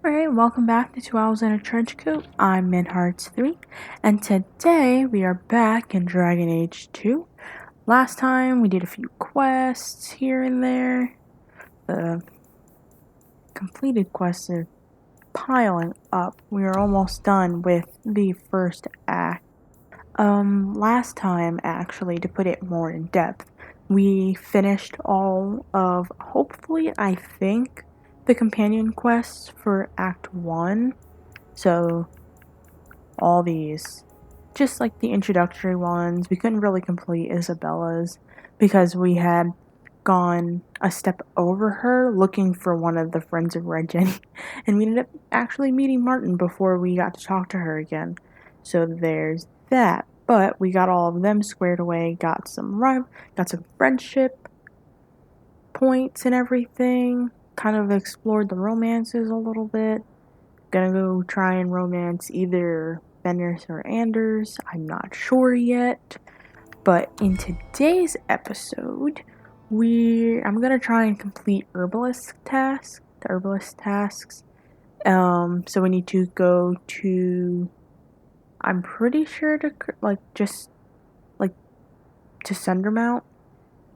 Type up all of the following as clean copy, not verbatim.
Alright, welcome back to 2 Owls in a Trench Coat. I'm MinHearts3, and today we are back in Dragon Age 2. Last time we did a few quests here and there. The completed quests are piling up. We are almost done with the first act. Last time, actually, to put it more in depth, we finished all of, hopefully, I think, the companion quests for Act 1. So, all these, just like the introductory ones, we couldn't really complete Isabella's because we had gone a step over her looking for one of the friends of Red Jenny, and we ended up actually meeting Martin before we got to talk to her again. So there's that. But we got all of them squared away, got some friendship points and everything, kind of explored the romances a little bit. Gonna go try and romance either Fenris or Anders. I'm not sure yet. But in today's episode, I'm gonna try and complete the herbalist tasks. So we need to go to, I'm pretty sure to to Sundermount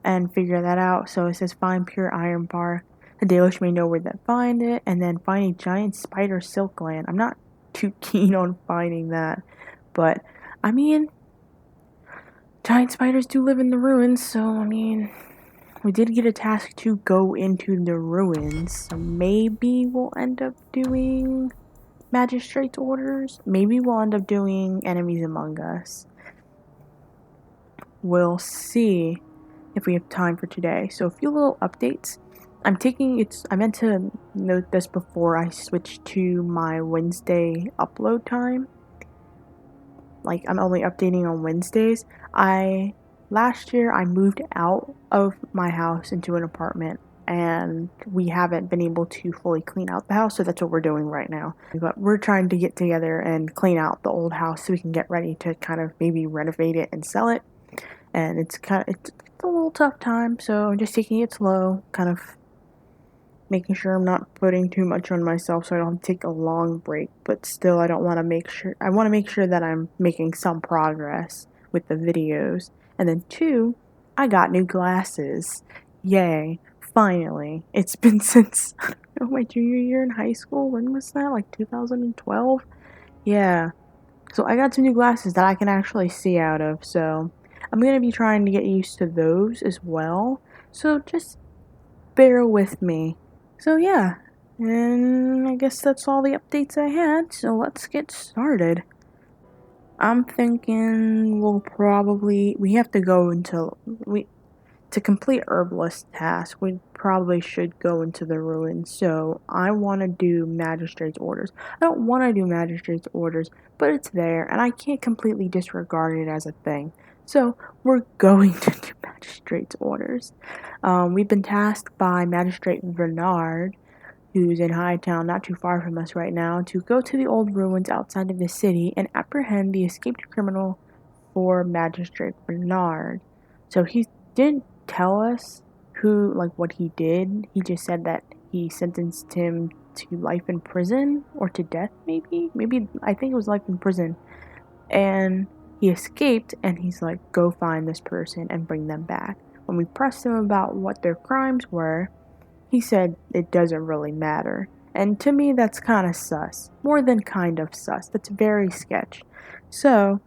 and figure that out. So it says find pure iron bar. The Dalish may know where to find it, and then find a giant spider silk gland. I'm not too keen on finding that, but I mean, giant spiders do live in the ruins, so I mean, we did get a task to go into the ruins, so maybe we'll end up doing magistrate's orders. Maybe we'll end up doing enemies among us. We'll see if we have time for today. So a few little updates. I meant to note this before I switched to my Wednesday upload time. Like, I'm only updating on Wednesdays. Last year I moved out of my house into an apartment, and we haven't been able to fully clean out the house, so that's what we're doing right now. But we're trying to get together and clean out the old house so we can get ready to kind of maybe renovate it and sell it. And it's a little tough time, so I'm just taking it slow, kind of making sure I'm not putting too much on myself so I don't take a long break, but still I want to make sure that I'm making some progress with the videos. And then 2, I got new glasses. Yay, finally. It's been since, I don't know, my junior year in high school. When was that? Like 2012? Yeah. So I got some new glasses that I can actually see out of, so I'm going to be trying to get used to those as well. So just bear with me. So yeah, and I guess that's all the updates I had, so let's get started. I'm thinking we have to go to complete herbalist task, we probably should go into the ruins, so I want to do magistrate's orders. I don't want to do magistrate's orders, but it's there, and I can't completely disregard it as a thing. So we're going to do magistrate's orders. We've been tasked by Magistrate Bernard, who's in Hightown, not too far from us right now, to go to the old ruins outside of the city and apprehend the escaped criminal for Magistrate Bernard. So he didn't tell us what he did. He just said that he sentenced him to life in prison or to death, maybe. I think it was life in prison. And he escaped, and he's like, go find this person and bring them back. When we pressed him about what their crimes were, he said it doesn't really matter. And to me, that's kind of sus. More than kind of sus. That's very sketch. So,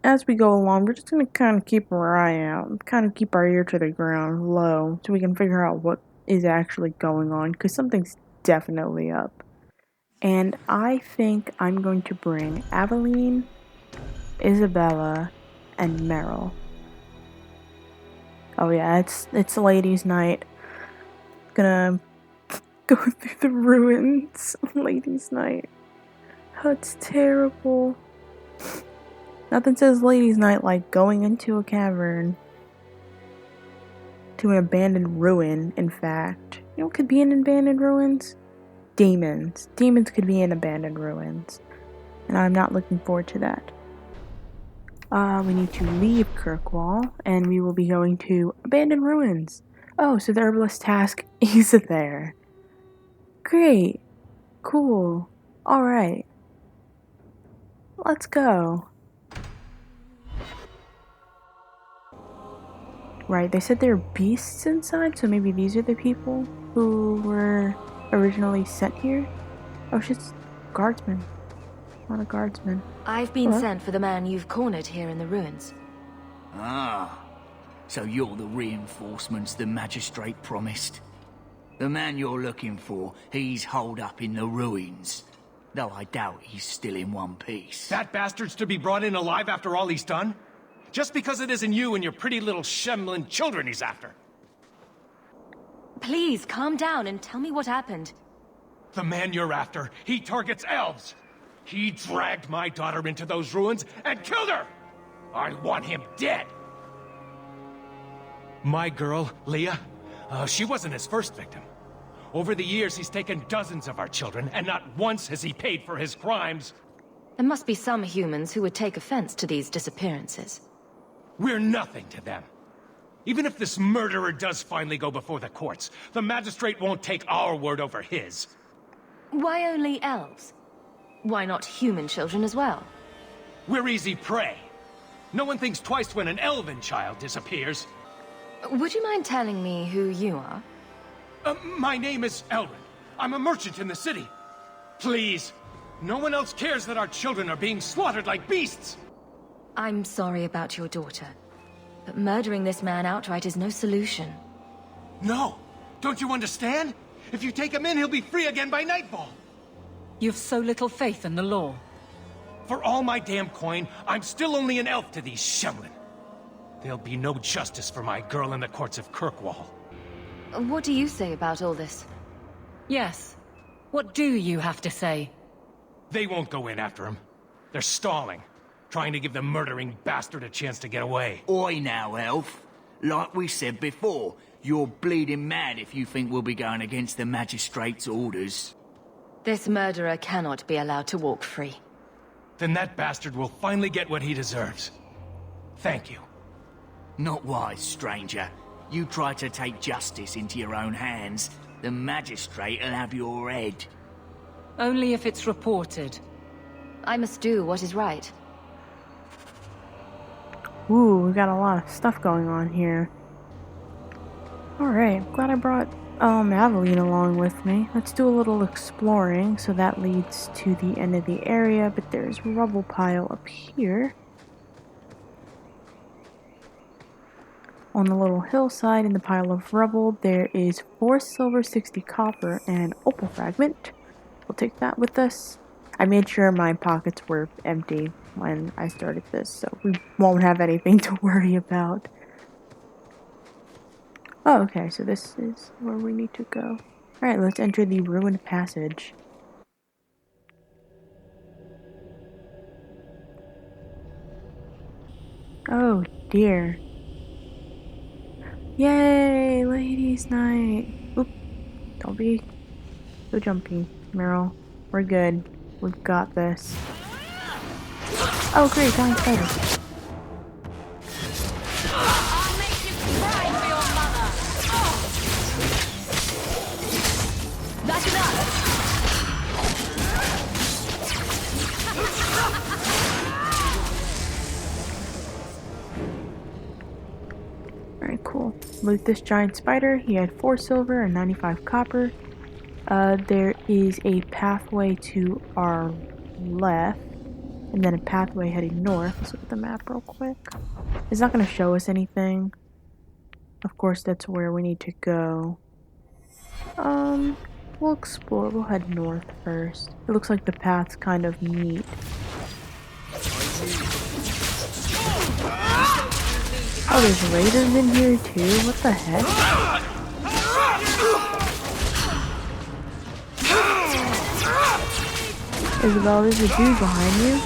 as we go along, we're just going to kind of keep our eye out. Kind of keep our ear to the ground, low, so we can figure out what is actually going on. Because something's definitely up. And I think I'm going to bring Aveline, Isabella, and Meryl. Oh yeah, it's ladies' night. Gonna go through the ruins ladies' night. Oh, it's terrible. Nothing says ladies' night like going into a cavern. To an abandoned ruin, in fact. You know what could be in abandoned ruins? Demons. Demons could be in abandoned ruins. And I'm not looking forward to that. We need to leave Kirkwall, and we will be going to abandoned ruins. Oh, so the herbalist task is there. Great. Cool. Alright. Let's go. Right, they said there are beasts inside, so maybe these are the people who were originally sent here? Oh, it's just guardsmen. Not a guardsman. I've been Hello? sent for the man you've cornered here in the ruins. Ah, so you're the reinforcements the magistrate promised. The man you're looking for, he's holed up in the ruins. Though I doubt he's still in one piece. That bastard's to be brought in alive after all he's done? Just because it isn't you and your pretty little Shemlin children he's after. Please, calm down and tell me what happened. The man you're after, he targets elves. He dragged my daughter into those ruins and killed her! I want him dead! My girl, Leah, she wasn't his first victim. Over the years, he's taken dozens of our children, and not once has he paid for his crimes. There must be some humans who would take offense to these disappearances. We're nothing to them. Even if this murderer does finally go before the courts, the magistrate won't take our word over his. Why only elves? Why not human children as well? We're easy prey. No one thinks twice when an elven child disappears. Would you mind telling me who you are? My name is Elrin. I'm a merchant in the city. Please, no one else cares that our children are being slaughtered like beasts. I'm sorry about your daughter, but murdering this man outright is no solution. No, don't you understand? If you take him in, he'll be free again by nightfall. You've so little faith in the law. For all my damn coin, I'm still only an elf to these Shemlin. There'll be no justice for my girl in the courts of Kirkwall. What do you say about all this? Yes. What do you have to say? They won't go in after him. They're stalling, trying to give the murdering bastard a chance to get away. Oi now, elf. Like we said before, you're bleeding mad if you think we'll be going against the magistrate's orders. This murderer cannot be allowed to walk free. Then that bastard will finally get what he deserves. Thank you. Not wise, stranger. You try to take justice into your own hands, the magistrate'll have your head. Only if it's reported. I must do what is right. Ooh, we got a lot of stuff going on here. Alright, glad I brought Aveline along with me. Let's do a little exploring. So that leads to the end of the area, but there's rubble pile up here. On the little hillside in the pile of rubble, there is 4 silver, 60 copper, and an opal fragment. We'll take that with us. I made sure my pockets were empty when I started this, so we won't have anything to worry about. Oh, okay, so this is where we need to go. Alright, let's enter the ruined passage. Oh dear. Yay, ladies' night. Oop, don't be so jumpy, Meryl. We're good. We've got this. Oh great, giant spider. I'll make you cry for your mother. That's enough. Alright, cool. Loot this giant spider. He had 4 silver and 95 copper. There is a pathway to our left, and then a pathway heading north. Let's look at the map real quick. It's not going to show us anything. Of course, that's where we need to go. We'll explore. We'll head north first. It looks like the paths kind of meet. Oh, there's raiders in here too? What the heck? Isabel, there's a dude behind you.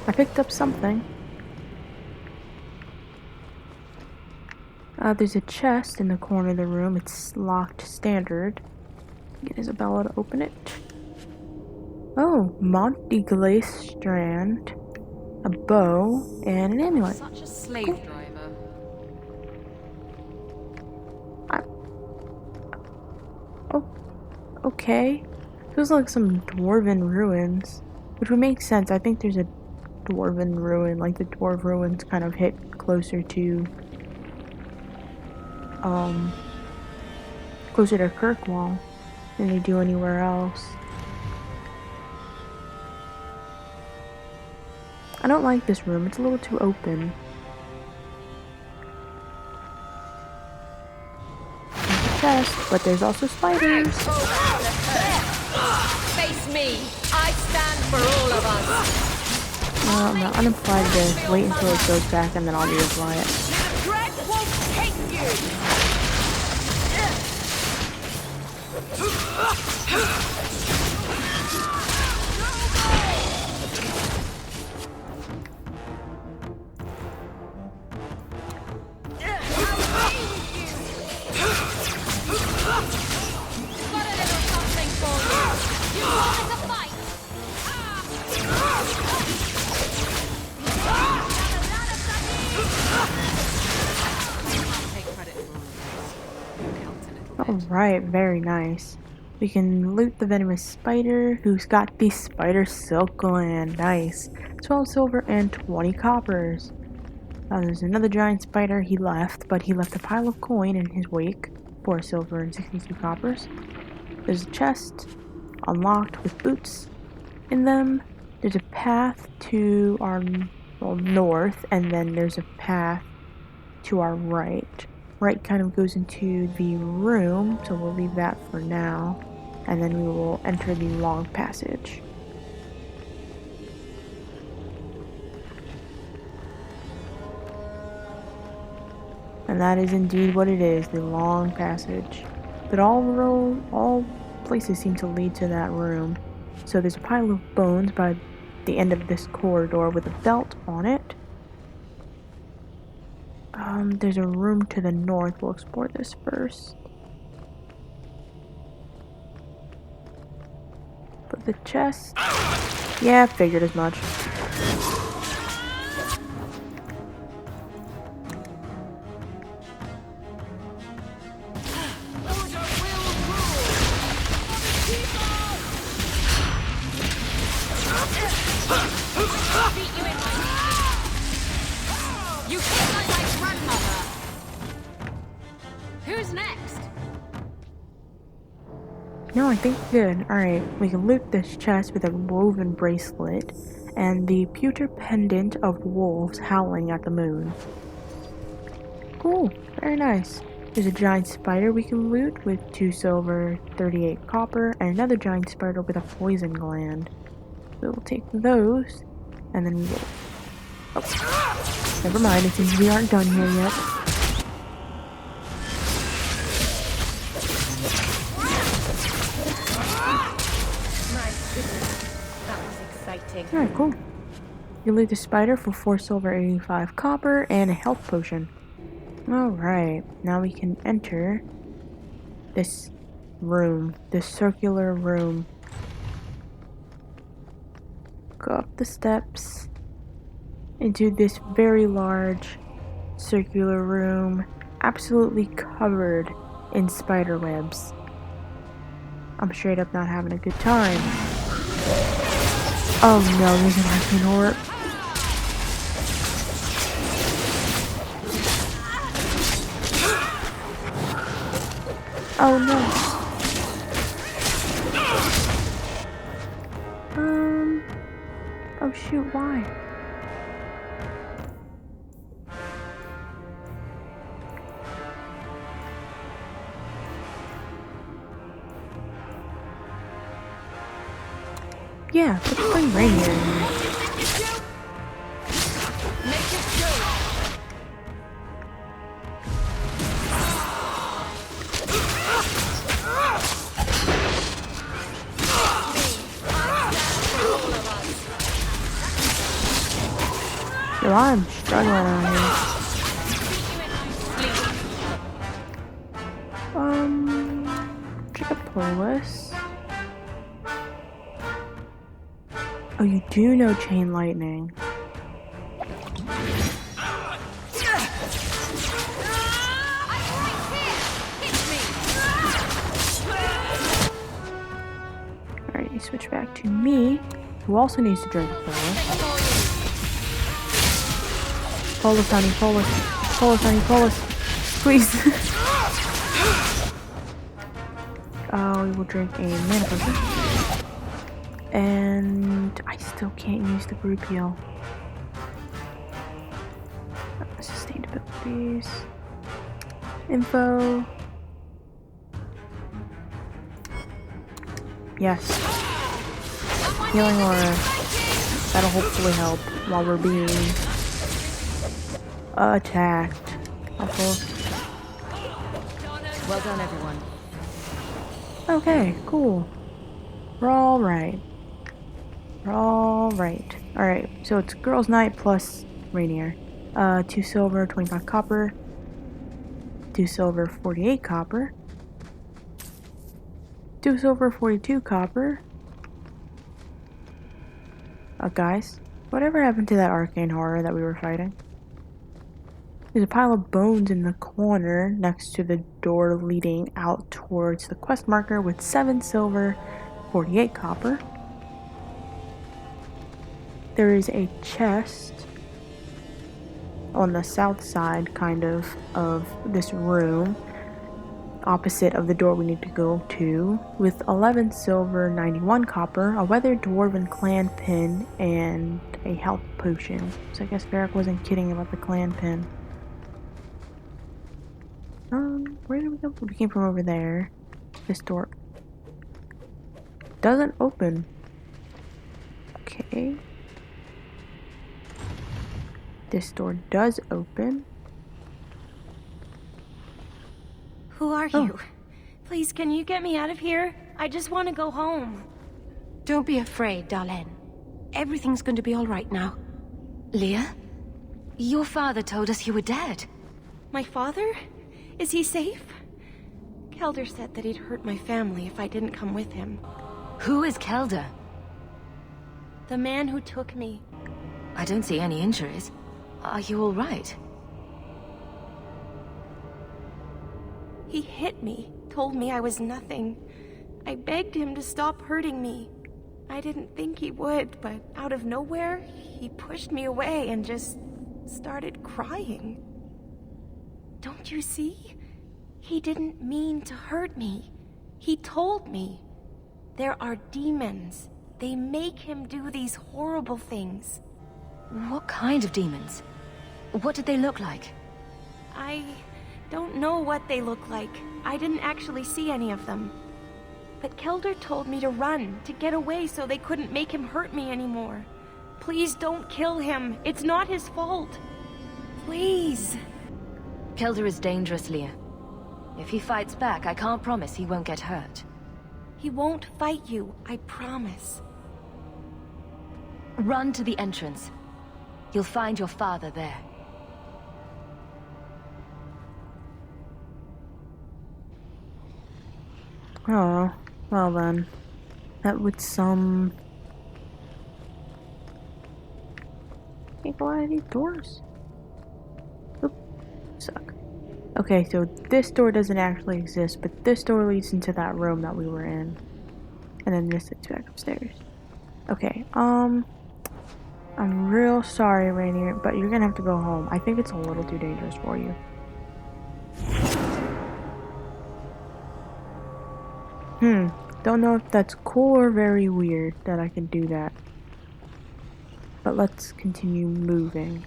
I picked up something. There's a chest in the corner of the room. It's locked standard. Get Isabella to open it. Oh, Monty Glace strand, a bow, and an amulet. Such a slave driver. Okay. Feels like some dwarven ruins, which would make sense. I think there's a dwarven ruin, like the dwarf ruins kind of hit closer to, um, closer to Kirkwall than they do anywhere else. I don't like this room. It's a little too open. There's a chest, but there's also spiders. Face me. I stand for all of us. I'm gonna unapply this, wait until it goes back, and then I'll reapply it. Dread won't take you. Got a little something for you. You wanted to fight. Alright, very nice. We can loot the venomous spider, who's got the spider silk gland. Nice. 12 silver and 20 coppers. There's another giant spider. He left, but he left a pile of coin in his wake. 4 silver and 62 coppers. There's a chest, unlocked with boots in them. There's a path to our north, and then there's a path to our right. Right kind of goes into the room, so we'll leave that for now. And then we will enter the long passage. And that is indeed what it is, the long passage. But all places seem to lead to that room. So there's a pile of bones by the end of this corridor with a belt on it. There's a room to the north. We'll explore this first. But the chest... Yeah, figured as much. You hit like my grandmother. Who's next? No, I think we're good. Alright, we can loot this chest with a woven bracelet and the pewter pendant of wolves howling at the moon. Cool, very nice. There's a giant spider we can loot with 2 silver, 38 copper, and another giant spider with a poison gland. We will take those, and then we will... Oh, never mind, it seems we aren't done here yet. Alright, cool. You loot the spider for 4 silver, 85 copper, and a health potion. Alright, now we can enter this room, this circular room. Go up the steps into this very large circular room, absolutely covered in spider webs. I'm straight up not having a good time. Oh no, there's an Arcanor. Oh no. Oh shoot, why? Yeah, let's bring Rainier in here. Yo, I'm struggling out here. Check a playlist. Oh, you do know Chain Lightning. back to me, who also needs to drink a Polos. Polos, honey, Polos. Polos, honey, Polos. Please. We will drink a mana potion. And I still can't use the group heal. Sustained abilities. Info. Yes. Healing aura. That'll hopefully help while we're being attacked. Helpful. Well done, everyone. Okay, cool. We're all right. We're all right. All right. So it's girls' night plus Rainier. 2 silver, 25 copper. 2 silver, 48 copper. 2 silver, 42 copper. Guys, whatever happened to that arcane horror that we were fighting? There's a pile of bones in the corner next to the door leading out towards the quest marker with 7 silver, 48 copper. There is a chest on the south side, kind of this room, opposite of the door we need to go to, with 11 silver, 91 copper, a weathered dwarven clan pin, and a health potion. So I guess Varric wasn't kidding about the clan pin. Where did we go? We came from over there. This door doesn't open. Okay. This door does open. Who are you? Please, can you get me out of here? I just want to go home. Don't be afraid, Darlene. Everything's going to be all right now. Leah? Your father told us you were dead. My father? Is he safe? Kelder said that he'd hurt my family if I didn't come with him. Who is Kelder? The man who took me. I don't see any injuries. Are you all right? He hit me, told me I was nothing. I begged him to stop hurting me. I didn't think he would, but out of nowhere, he pushed me away and just started crying. Don't you see? He didn't mean to hurt me. He told me. There are demons. They make him do these horrible things. What kind of demons? What did they look like? I don't know what they look like. I didn't actually see any of them. But Kelder told me to run, to get away so they couldn't make him hurt me anymore. Please don't kill him. It's not his fault. Please. Kelder is dangerous, Leah. If he fights back, I can't promise he won't get hurt. He won't fight you, I promise. Run to the entrance. You'll find your father there. Oh, well then. That would some... Can't go out of these doors. Oop. Suck. Okay, so this door doesn't actually exist, but this door leads into that room that we were in. And then this is back upstairs. Okay, I'm real sorry, Rainier, but you're gonna have to go home. I think it's a little too dangerous for you. Don't know if that's cool or very weird that I can do that. But let's continue moving.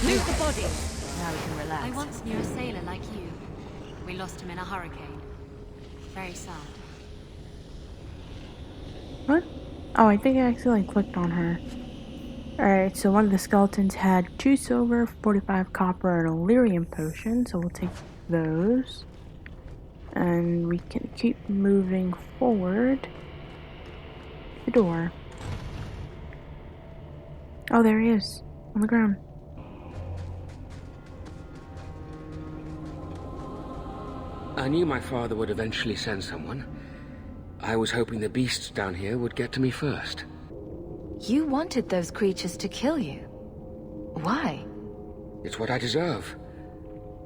Move the body. Now we can relax. I once knew a sailor like you. We lost him in a hurricane. Very sad. What? Oh, I think I accidentally clicked on her. Alright, so one of the skeletons had 2 silver, 45 copper, and a lyrium potion, so we'll take those. And we can keep moving forward. The door. Oh, there he is. On the ground. I knew my father would eventually send someone. I was hoping the beasts down here would get to me first. You wanted those creatures to kill you. Why? It's what I deserve.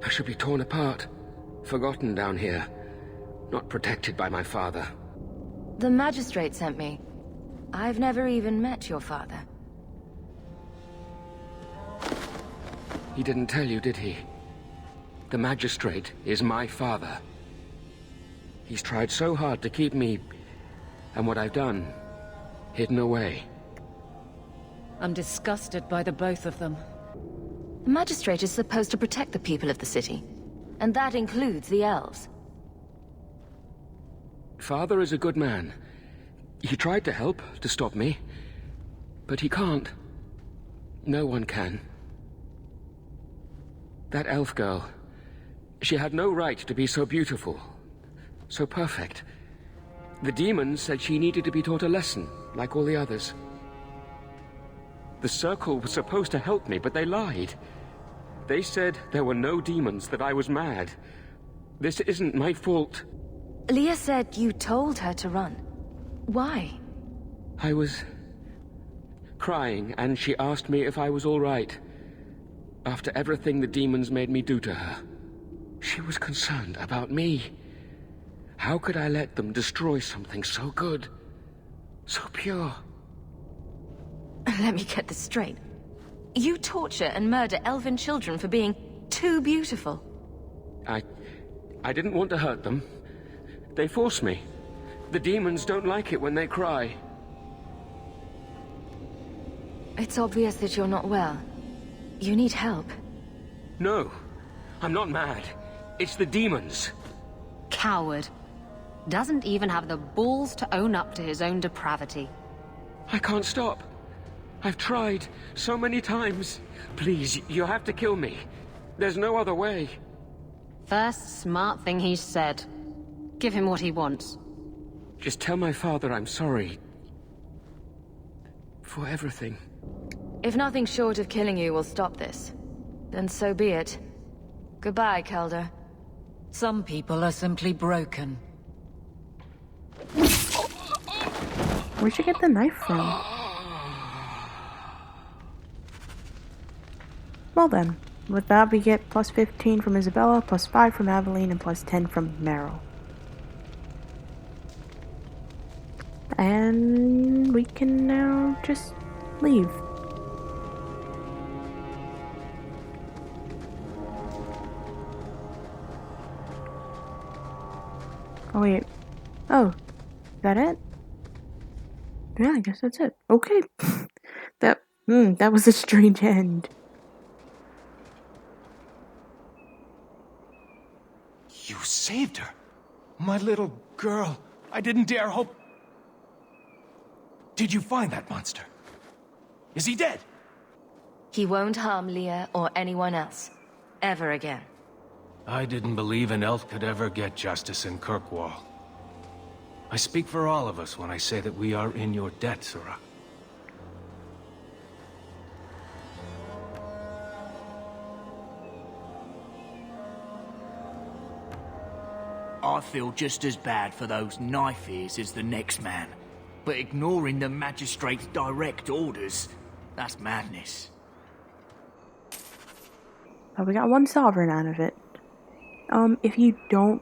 I should be torn apart, forgotten down here, not protected by my father. The magistrate sent me. I've never even met your father. He didn't tell you, did he? The magistrate is my father. He's tried so hard to keep me, and what I've done, hidden away. I'm disgusted by the both of them. The magistrate is supposed to protect the people of the city, and that includes the elves. Father is a good man. He tried to help, to stop me, but he can't. No one can. That elf girl, she had no right to be so beautiful, so perfect. The demons said she needed to be taught a lesson, like all the others. The Circle was supposed to help me, but they lied. They said there were no demons, that I was mad. This isn't my fault. Leah said you told her to run. Why? I was crying, and she asked me if I was all right. After everything the demons made me do to her, she was concerned about me. How could I let them destroy something so good, so pure? Let me get this straight. You torture and murder elven children for being too beautiful. I didn't want to hurt them. They forced me. The demons don't like it when they cry. It's obvious that you're not well. You need help. No, I'm not mad. It's the demons. Coward. Doesn't even have the balls to own up to his own depravity. I can't stop. I've tried so many times. Please, you have to kill me. There's no other way. First smart thing he's said. Give him what he wants. Just tell my father I'm sorry. For everything. If nothing short of killing you will stop this, then so be it. Goodbye, Kelder. Some people are simply broken. Where'd you get the knife from? Well then, with that we get plus 15 from Isabella, plus 5 from Aveline, and plus 10 from Meryl. And we can now just leave. Oh wait. Oh. Is that it? Yeah, I guess that's it. Okay. That was a strange end. You saved her. My little girl. I didn't dare hope... Did you find that monster? Is he dead? He won't harm Leah or anyone else. Ever again. I didn't believe an elf could ever get justice in Kirkwall. I speak for all of us when I say that we are in your debt, Sirrah. I feel just as bad for those knife ears as the next man. But ignoring the magistrate's direct orders, that's madness. But we got one sovereign out of it. If you don't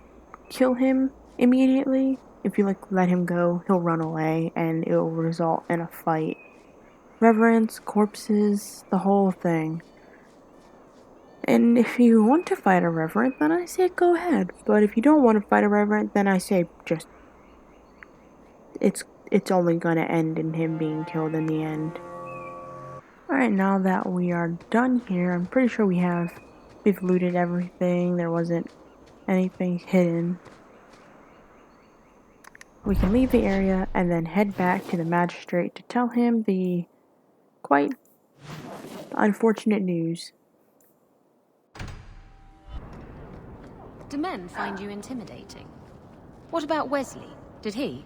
kill him immediately, if you let him go, he'll run away and it'll result in a fight. Reverence, corpses, the whole thing. And if you want to fight a reverend, then I say go ahead. But if you don't want to fight a reverend, then I say just... It's only gonna end in him being killed in the end. Alright, now that we are done here, I'm pretty sure we've looted everything. There wasn't anything hidden. We can leave the area and then head back to the magistrate to tell him the quite unfortunate news. Do men find you intimidating? What about Wesley? Did he?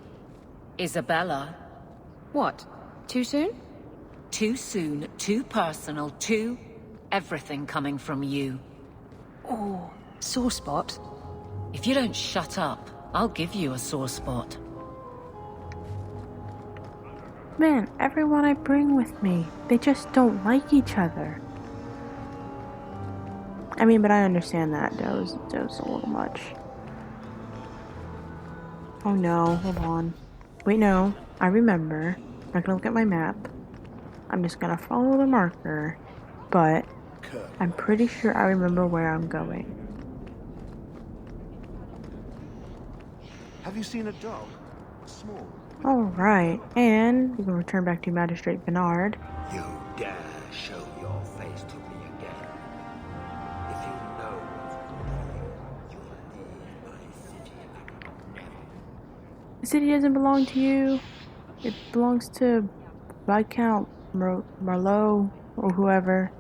Isabella. What? Too soon? Too soon, too personal, too... everything coming from you. Oh, sore spot? If you don't shut up, I'll give you a sore spot. Man, everyone I bring with me, they just don't like each other. I mean, but I understand that. That was a little much. Oh no, hold on. Wait, no. I remember. I'm not gonna look at my map. I'm just gonna follow the marker. But I'm pretty sure I remember where I'm going. Have you seen a dog? Small. Alright, and we can return back to Magistrate Bernard. You dare show your face to me again. If you know what's you'll leave my city and never. The city doesn't belong to you. It belongs to Viscount Marlowe or whoever.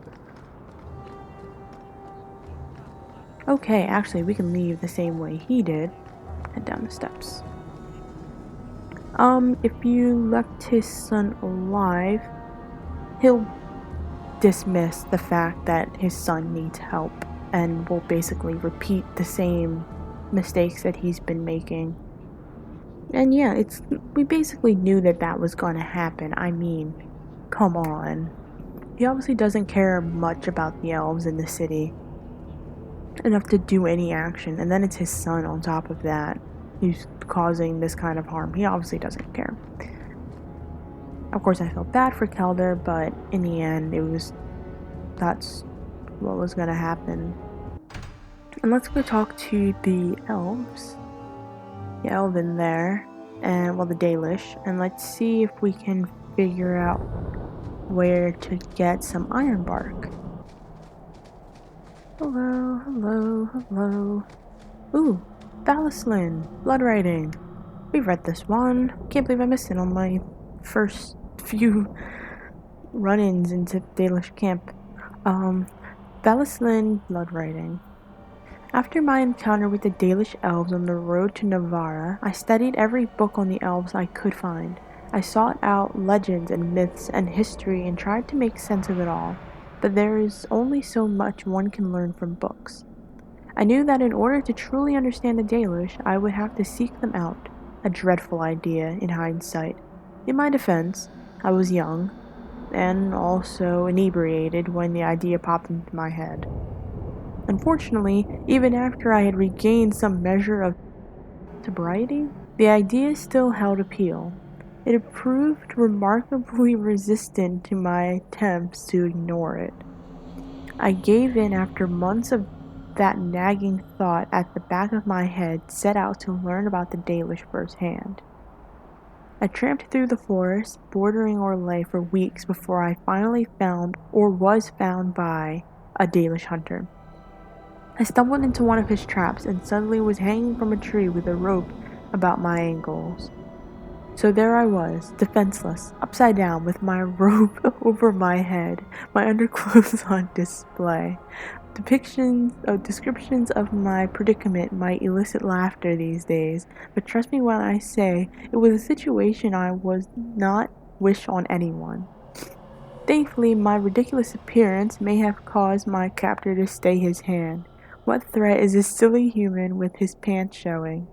Okay, actually, we can leave the same way he did. Head down the steps. If you left his son alive, he'll dismiss the fact that his son needs help and will basically repeat the same mistakes that he's been making. And yeah, we basically knew that was going to happen. I mean, come on. He obviously doesn't care much about the elves in the city enough to do any action, and then it's his son on top of that who's causing this kind of harm. He obviously doesn't care. Of course, I felt bad for Kelder, but in the end, that's what was gonna happen. And let's go talk to the elves. The elven there, and well, the Dalish, and let's see if we can figure out where to get some iron bark. Hello, hello, hello. Ooh, Valislin, Blood Writing. We've read this one. Can't believe I missed it on my first few run-ins into Dalish camp. Valislin, Blood Writing. After my encounter with the Dalish elves on the road to Navarra, I studied every book on the elves I could find. I sought out legends and myths and history and tried to make sense of it all. But there is only so much one can learn from books. I knew that in order to truly understand the Dalish, I would have to seek them out, a dreadful idea in hindsight. In my defense, I was young, and also inebriated when the idea popped into my head. Unfortunately, even after I had regained some measure of sobriety, the idea still held appeal. It proved remarkably resistant to my attempts to ignore it. I gave in after months of that nagging thought at the back of my head, set out to learn about the Dalish firsthand. I tramped through the forest, bordering Orlais for weeks before I finally found, or was found by, a Dalish hunter. I stumbled into one of his traps and suddenly was hanging from a tree with a rope about my ankles. So there I was, defenseless, upside down with my rope over my head, my underclothes on display. Descriptions of my predicament might elicit laughter these days, but trust me when I say it was a situation I would not wish on anyone. Thankfully, my ridiculous appearance may have caused my captor to stay his hand. What threat is this silly human with his pants showing?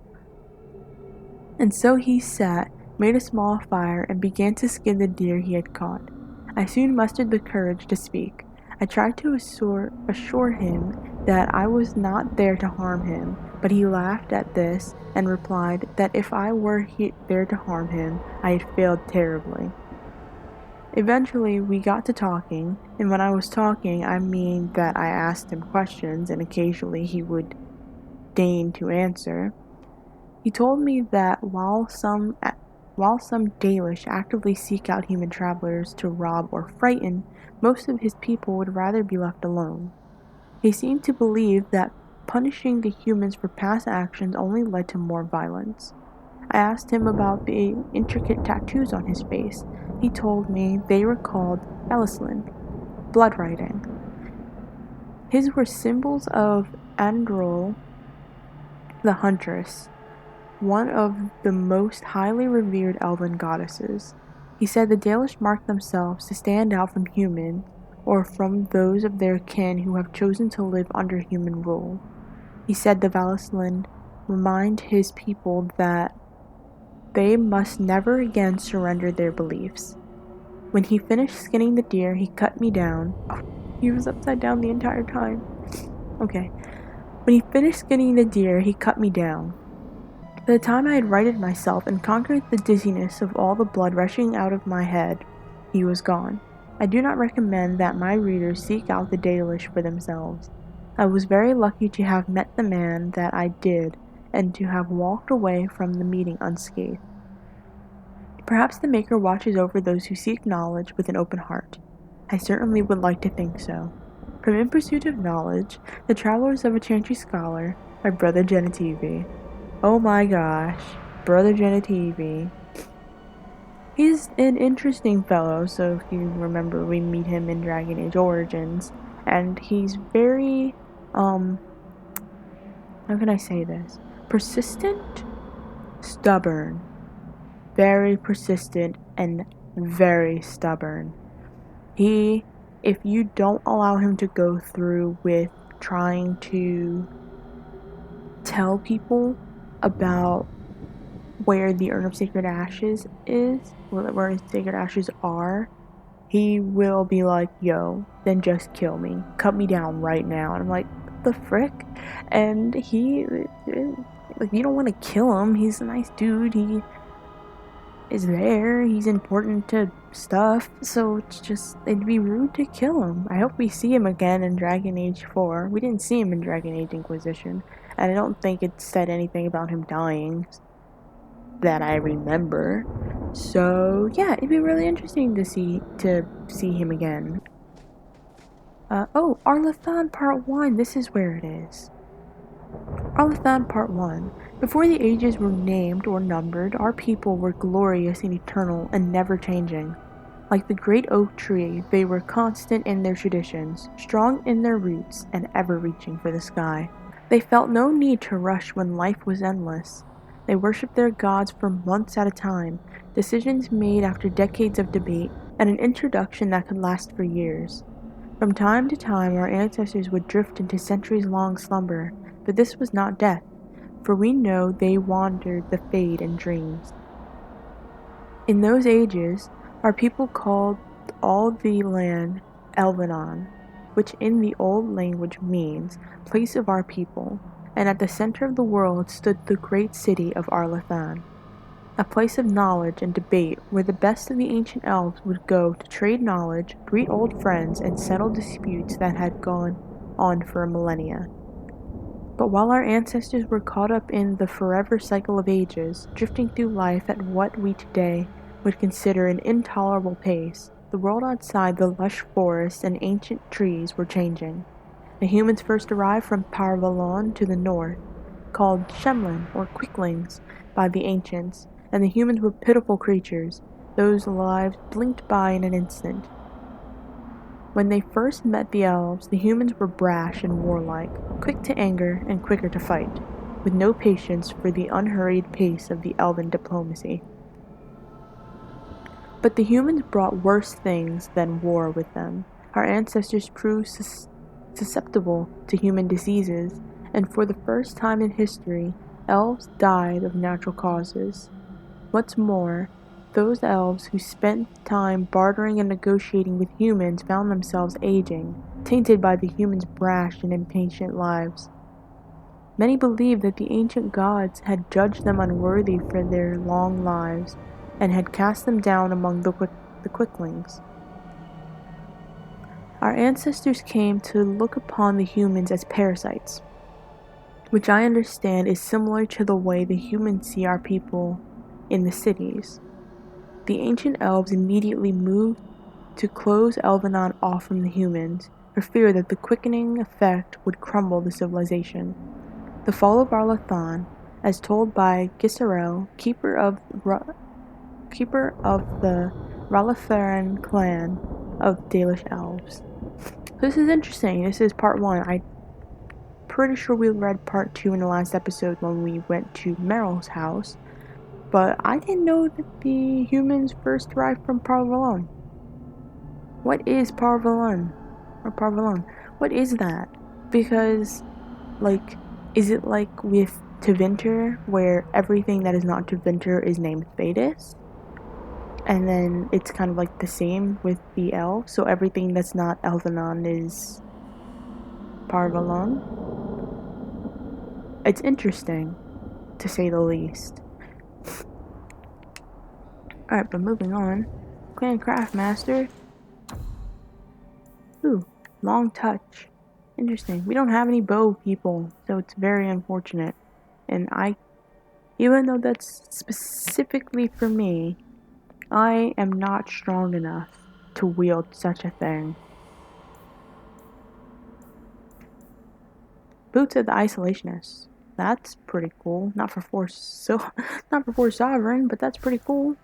And so he sat, made a small fire, and began to skin the deer he had caught. I soon mustered the courage to speak. I tried to assure him that I was not there to harm him, but he laughed at this and replied that if I were there to harm him, I had failed terribly. Eventually, we got to talking, and when I was talking, I mean that I asked him questions, and occasionally he would deign to answer. He told me that while some Dalish actively seek out human travelers to rob or frighten, most of his people would rather be left alone. He seemed to believe that punishing the humans for past actions only led to more violence. I asked him about the intricate tattoos on his face. He told me they were called Valislin, blood writing. His were symbols of Androl, the Huntress, one of the most highly revered elven goddesses. He said the Dalish marked themselves to stand out from humans or from those of their kin who have chosen to live under human rule. He said the Valisland remind his people that they must never again surrender their beliefs. When he finished skinning the deer, he cut me down. Oh, he was upside down the entire time. Okay. When he finished skinning the deer, he cut me down. By the time I had righted myself and conquered the dizziness of all the blood rushing out of my head, he was gone. I do not recommend that my readers seek out the Dalish for themselves. I was very lucky to have met the man that I did and to have walked away from the meeting unscathed. Perhaps the Maker watches over those who seek knowledge with an open heart. I certainly would like to think so. From In Pursuit of Knowledge, The Travelers of a Chantry Scholar, by Brother Genitivi. Oh my gosh, Brother Genitivi. He's an interesting fellow, so if you remember, we meet him in Dragon Age Origins, and he's very, how can I say this? Persistent? Stubborn. Very persistent and very stubborn. If you don't allow him to go through with trying to tell people about where the Urn of Sacred Ashes is, where Sacred Ashes are, he will be like, yo, then just kill me. Cut me down right now. And I'm like, what the frick? And like, you don't want to kill him. He's a nice dude. He is there. He's important to stuff. So it's just, it'd be rude to kill him. I hope we see him again in Dragon Age 4. We didn't see him in Dragon Age Inquisition. And I don't think it said anything about him dying that I remember. So yeah, it'd be really interesting to see him again. Arlathan Part 1, this is where it is. Arlathan Part 1. Before the ages were named or numbered, our people were glorious and eternal and never changing. Like the great oak tree, they were constant in their traditions, strong in their roots, and ever reaching for the sky. They felt no need to rush when life was endless. They worshipped their gods for months at a time, decisions made after decades of debate, and an introduction that could last for years. From time to time, our ancestors would drift into centuries-long slumber, but this was not death, for we know they wandered the fade in dreams. In those ages, our people called all the land Elvenon, which in the old language means place of our people, and at the center of the world stood the great city of Arlathan, a place of knowledge and debate where the best of the ancient elves would go to trade knowledge, greet old friends, and settle disputes that had gone on for millennia. But while our ancestors were caught up in the forever cycle of ages, drifting through life at what we today would consider an intolerable pace, the world outside the lush forests and ancient trees were changing. The humans first arrived from Parvalon to the north, called Shemlin or Quicklings by the ancients, and the humans were pitiful creatures, those lives blinked by in an instant. When they first met the elves, the humans were brash and warlike, quick to anger and quicker to fight, with no patience for the unhurried pace of the elven diplomacy. But the humans brought worse things than war with them. Our ancestors proved susceptible to human diseases, and for the first time in history, elves died of natural causes. What's more, those elves who spent time bartering and negotiating with humans found themselves aging, tainted by the humans' brash and impatient lives. Many believed that the ancient gods had judged them unworthy for their long lives, and had cast them down among the quicklings. Our ancestors came to look upon the humans as parasites, which I understand is similar to the way the humans see our people in the cities. The ancient elves immediately moved to close Elvenon off from the humans, for fear that the quickening effect would crumble the civilization. The fall of Arlathan, as told by Gisarel, keeper of the Ralafaran clan of Dalish elves. This is interesting. This is part 1. I'm pretty sure we read part 2 in the last episode when we went to Meryl's house. But I didn't know that the humans first arrived from Parvallon. What is Parvallon? Or Parvallon? What is that? Because, like, is it like with Tevinter, where everything that is not Tevinter is named Thetis? And then it's kind of like the same with the elves, so everything that's not Elvenon is Parvallon. It's interesting, to say the least. Alright, but moving on. Clan Craftmaster. Ooh, long touch. Interesting. We don't have any bow people, so it's very unfortunate. And even though that's specifically for me, I am not strong enough to wield such a thing. Boots of the Isolationists. That's pretty cool. Not for not for Force Sovereign, but that's pretty cool.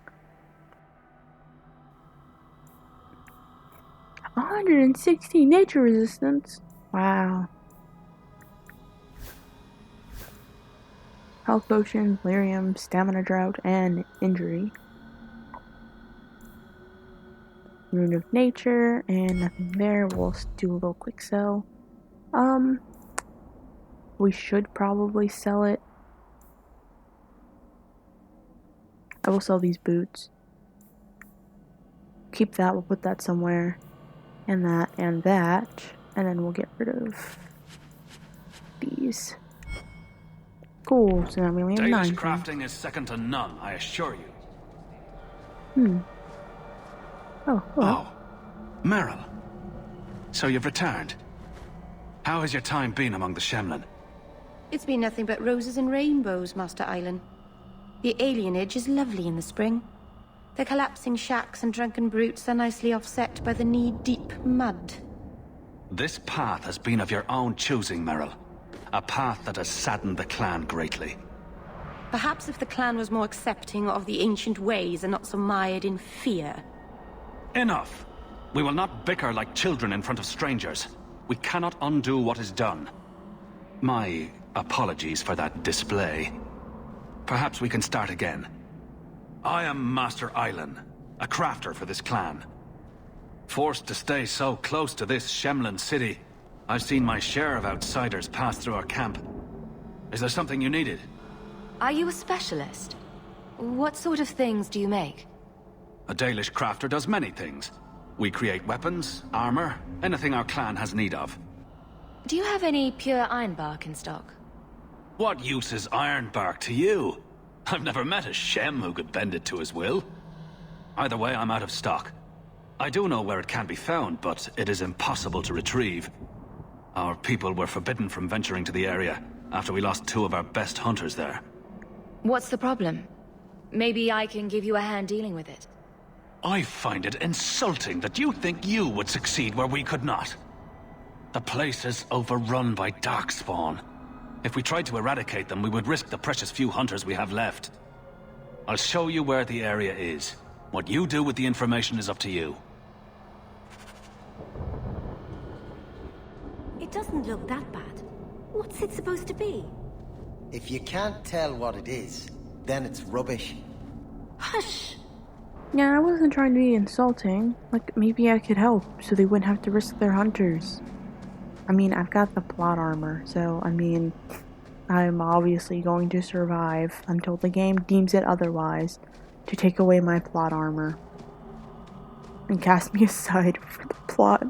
160 nature resistance. Wow. Health potion, lyrium, stamina drought, and injury. Rune of nature, and nothing there. We'll do a little quick sell. We should probably sell it. I will sell these boots. Keep that, we'll put that somewhere. And that, and that. And then we'll get rid of these. Cool, so now we only have 9. Danish crafting is second to none, I assure you. Oh, hello. Oh, Meryl. So you've returned. How has your time been among the Shemlin? It's been nothing but roses and rainbows, Master Island. The alienage is lovely in the spring. The collapsing shacks and drunken brutes are nicely offset by the knee-deep mud. This path has been of your own choosing, Meryl. A path that has saddened the clan greatly. Perhaps if the clan was more accepting of the ancient ways and not so mired in fear. Enough! We will not bicker like children in front of strangers. We cannot undo what is done. My apologies for that display. Perhaps we can start again. I am Master Islan, a crafter for this clan. Forced to stay so close to this Shemlin city, I've seen my share of outsiders pass through our camp. Is there something you needed? Are you a specialist? What sort of things do you make? A Dalish crafter does many things. We create weapons, armor, anything our clan has need of. Do you have any pure ironbark in stock? What use is ironbark to you? I've never met a Shem who could bend it to his will. Either way, I'm out of stock. I do know where it can be found, but it is impossible to retrieve. Our people were forbidden from venturing to the area after we lost 2 of our best hunters there. What's the problem? Maybe I can give you a hand dealing with it. I find it insulting that you think you would succeed where we could not. The place is overrun by darkspawn. If we tried to eradicate them, we would risk the precious few hunters we have left. I'll show you where the area is. What you do with the information is up to you. It doesn't look that bad. What's it supposed to be? If you can't tell what it is, then it's rubbish. Hush! Yeah, I wasn't trying to be insulting. Like, maybe I could help so they wouldn't have to risk their hunters. I mean, I've got the plot armor, so, I mean, I'm obviously going to survive until the game deems it otherwise to take away my plot armor and cast me aside for the plot.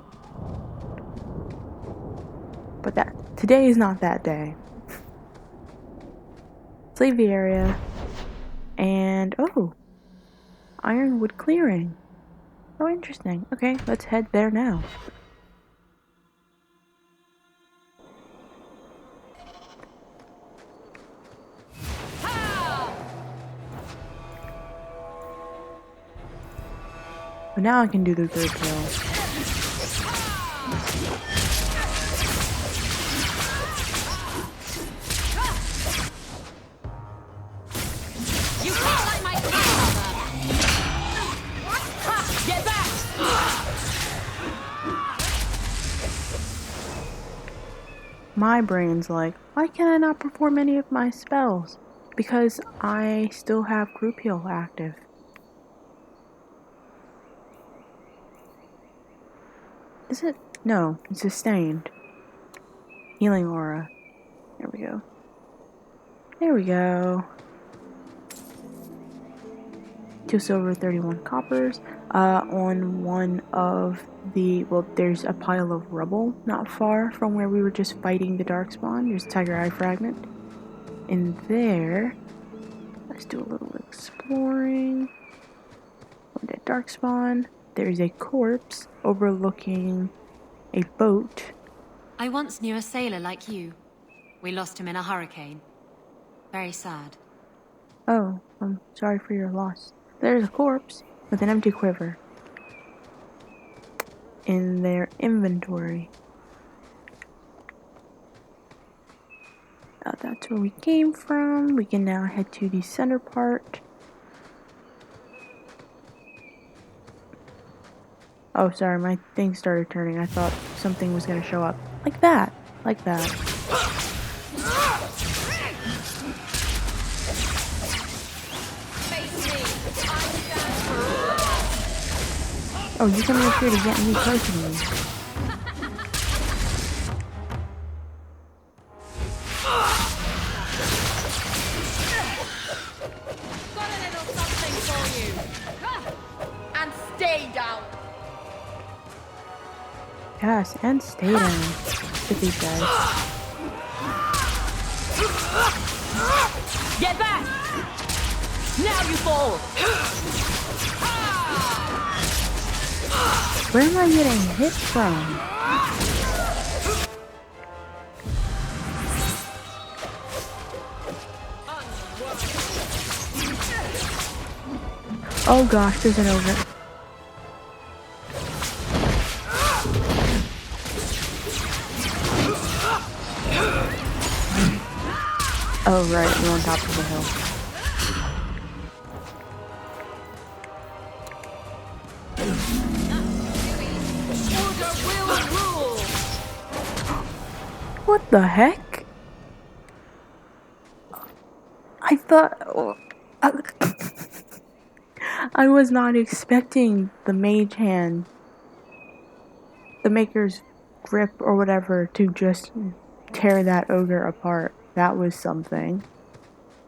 But today is not that day. Let's leave the area. And, oh, Ironwood Clearing. Oh, interesting. Okay, let's head there now. But now I can do the third kill. My brain's like, why can I not perform any of my spells? Because I still have group heal active. Is it? No, it's sustained. Healing aura. There we go. There we go. 2 silver, 31 coppers. On one of the, well, there's a pile of rubble not far from where we were just fighting the darkspawn. There's a tiger eye fragment. In there, let's do a little exploring. On that darkspawn, there's a corpse overlooking a boat. I once knew a sailor like you. We lost him in a hurricane. Very sad. Oh, I'm sorry for your loss. There's a corpse with an empty quiver in their inventory. That's where we came from. We can now head to the center part. Oh, sorry, my thing started turning. I thought something was gonna show up. Like that. Like that. Oh, you come over here to get me personally. Got a little something for you. And stay down. Yes, and stay down with these guys. Get back! Now you fall! Where am I getting hit from? Oh gosh, there's an ogre. Oh right, we're on top of the hill. What the heck? I thought... I was not expecting the mage hand, the maker's grip or whatever, to just tear that ogre apart. That was something.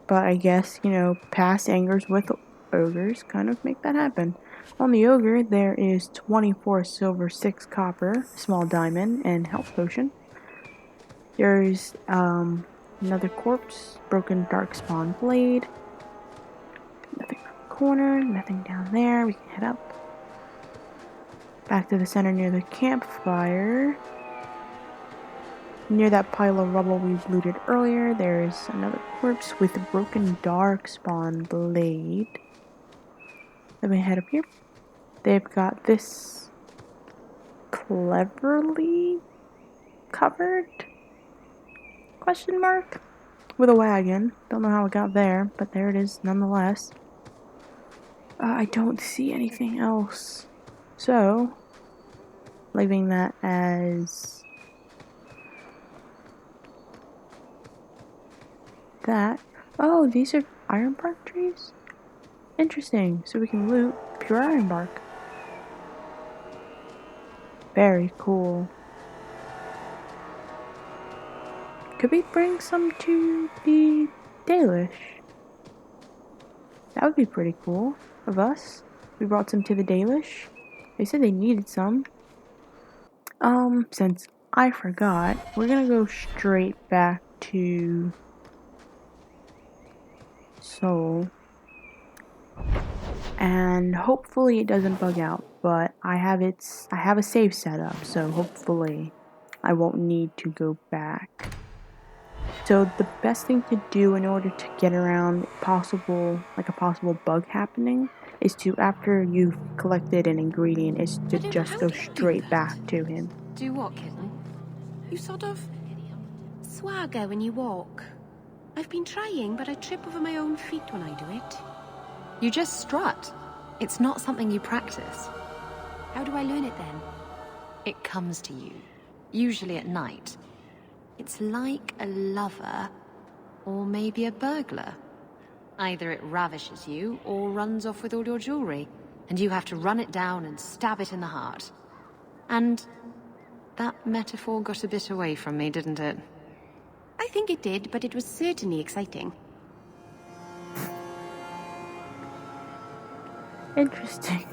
But I guess, you know, past angers with ogres kind of make that happen. On the ogre, there is 24 silver, 6 copper, small diamond, and health potion. There's another corpse, broken darkspawn blade. Nothing from the corner, nothing down there. We can head up. Back to the center near the campfire. Near that pile of rubble we looted earlier, there's another corpse with a broken darkspawn blade. Let me head up here. They've got this cleverly covered? Question mark? With a wagon. Don't know how it got there, but there it is nonetheless. I don't see anything else. So, leaving that as that. Oh, these are iron bark trees? Interesting. So we can loot pure iron bark. Very cool. Could we bring some to the Dalish? That would be pretty cool of us. We brought some to the Dalish. They said they needed some. Since I forgot, we're gonna go straight back to Seoul. And hopefully it doesn't bug out, but I have a save set up, so hopefully I won't need to go back. So the best thing to do in order to get around a possible bug happening is to, after you've collected an ingredient, is to just go straight back to him. Do what, kitten? You sort of swagger when you walk. I've been trying, but I trip over my own feet when I do it. You just strut. It's not something you practice. How do I learn it then? It comes to you, usually at night. It's like a lover, or maybe a burglar. Either it ravishes you, or runs off with all your jewelry, and you have to run it down and stab it in the heart. And that metaphor got a bit away from me, didn't it? I think it did, but it was certainly exciting. Interesting.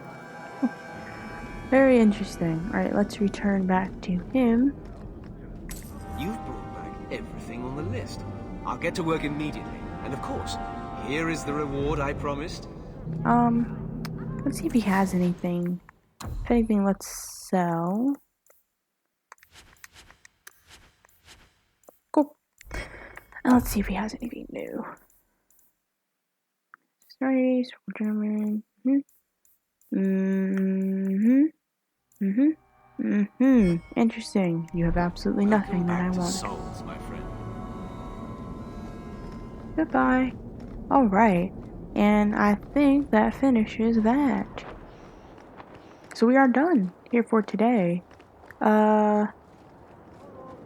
Very interesting. Alright, let's return back to him. You've brought back everything on the list. I'll get to work immediately. And of course, here is the reward I promised. Let's see if he has anything. If anything, let's sell. Cool. And let's see if he has anything new. Sorry, German. Interesting. You have absolutely nothing that I want. Souls, my friend. Goodbye. Alright. And I think that finishes that. So we are done here for today.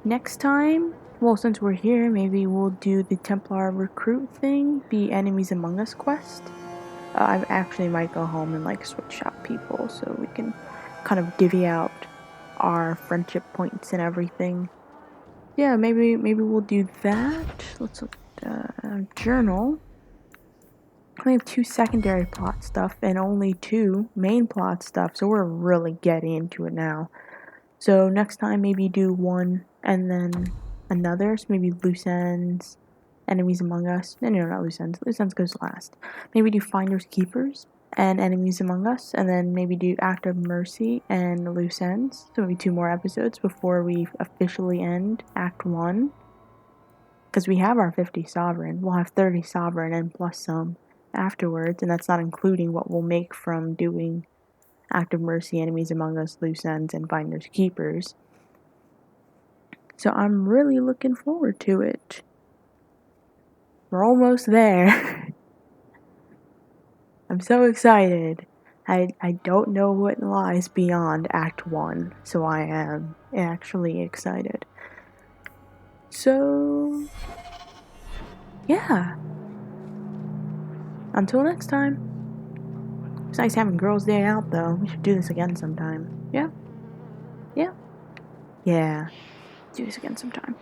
Next time, well, since we're here, maybe we'll do the Templar recruit thing, the Enemies Among Us quest. I actually might go home and like switch out people so we can kind of divvy out our friendship points and everything. Yeah, maybe we'll do that. Let's look at journal. We have 2 secondary plot stuff and only 2 main plot stuff, so we're really getting into it now. So next time maybe do 1 and then another, so maybe loose ends, Enemies Among Us. No, not loose ends. Loose ends goes last. Maybe do Finders Keepers and Enemies Among Us, and then maybe do Act of Mercy and loose ends. So maybe 2 more episodes before we officially end Act 1. Because we have our 50 sovereign. We'll have 30 sovereign and plus some afterwards, and that's not including what we'll make from doing Act of Mercy, Enemies Among Us, Loose Ends, and Finders Keepers. So I'm really looking forward to it. We're almost there. I'm so excited. I don't know what lies beyond Act 1, so I am actually excited. So, yeah. Until next time. It's nice having Girls' Day out, though. We should do this again sometime. Yeah? Yeah? Yeah. Do this again sometime.